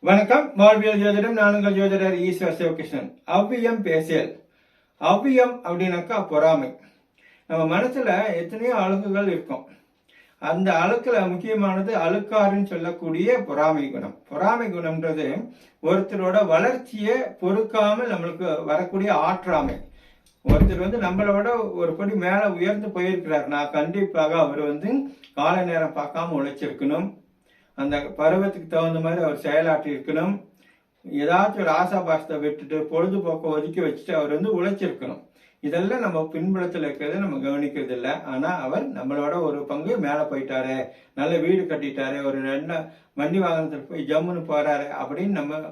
வணக்கம். வாழ்வியல் ஜோதிடம். நானுங்கள் ஜோதிடர் ஈஸ்வர் சிவகிருஷ்ணன். அவ்வியம் பேசியல். அவ்வியம் அப்படின்னாக்கா பொறாமை. நம்ம மனசுல எத்தனையோ அழுக்குகள் இருக்கும். அந்த அழுக்குல முக்கியமானது அழுக்காருன்னு சொல்லக்கூடிய பொறாமை குணம். பொறாமை குணம்ன்றது ஒருத்தரோட வளர்ச்சியை பொறுக்காமல் நம்மளுக்கு வரக்கூடிய ஆற்றாமை. ஒருத்தர் நம்மளோட ஒரு படி மேல உயர்ந்து போயிருக்கிறார். நான் கண்டிப்பாக அவர் கால நேரம் பார்க்காம உழைச்சிருக்கணும். அந்த பருவத்துக்கு தகுந்த மாதிரி அவர் செயலாற்றி இருக்கணும். ஏதாச்சும் ஒரு ஆசாபாசத்தை விட்டுட்டு பொழுதுபோக்கை ஒதுக்கி வச்சுட்டு அவர் உழைச்சிருக்கணும். இதெல்லாம் நம்ம பின்புலத்தில் இருக்கிறத நம்ம கவனிக்கிறது இல்லை. ஆனா அவர் நம்மளோட ஒரு பங்கு மேல போயிட்டாரு, நல்ல வீடு கட்டிட்டாரு, ஒரு ரெண்டு வண்டி வாகனத்தில் போய் ஜம்முன்னு போறாரு அப்படின்னு நம்ம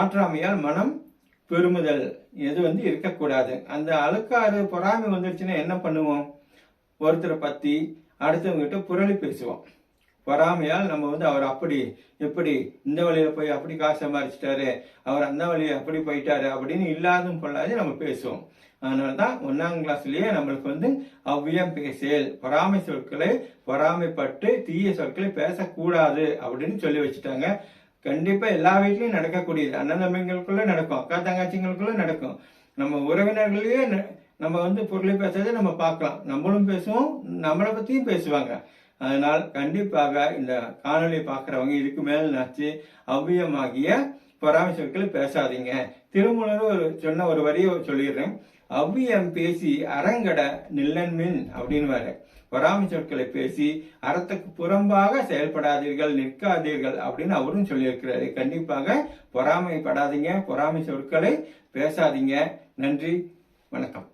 ஆற்றாமையால் மனம் பெருமுதல் எது இருக்கக்கூடாது. அந்த அழுக்காறு பொறாமை வந்துருச்சுன்னா என்ன பண்ணுவோம்? ஒருத்தரை பத்தி அடுத்தவங்க கிட்ட புரளி பேசுவோம். பொறாமையால் நம்ம அவர் அப்படி எப்படி இந்த வழியில போய் அப்படி காசு சம்பாரிச்சிட்டாரு, அவர் அந்த வழியை அப்படி போயிட்டாரு அப்படின்னு இல்லாதும் பொல்லாது நம்ம பேசுவோம். அதனாலதான் 1ஆம் கிளாஸ்லயே நம்மளுக்கு அவ்வியம் பேசல், பொறாமை சொற்களை பொறாமைப்பட்டு தீய சொற்களை பேசக்கூடாது அப்படின்னு சொல்லி வச்சுட்டாங்க. கண்டிப்பா எல்லா வீட்லயும் நடக்கக்கூடியது. அண்ணன் தம்பிங்களுக்குள்ள நடக்கும், அக்கா தங்கச்சிங்களுக்குள்ள நடக்கும். நம்ம உறவினர்களையே நம்ம பொருளை பேசுறதை நம்ம பார்க்கலாம். நம்மளும் பேசுவோம், நம்மளை பத்தியும் பேசுவாங்க. அதனால் கண்டிப்பாக இந்த காணொலி பார்க்கிறவங்க இதுக்கு மேல் நாச்சு அவ்வியமாகிய பொறாமை சொற்களை பேசாதீங்க. திருமூலர் சொன்ன ஒரு வரியை சொல்லிடுறேன். அவ்வியம் பேசி அறங்கட நில்லன்மின் அப்படின்னு பொறாமை சொற்களை பேசி அறத்துக்கு புறம்பாக செயல்படாதீர்கள், நிற்காதீர்கள் அப்படின்னு அவரும் சொல்லியிருக்கிறாரு. கண்டிப்பாக பொறாமைப்படாதீங்க, பொறாமை சொற்களை பேசாதீங்க. நன்றி, வணக்கம்.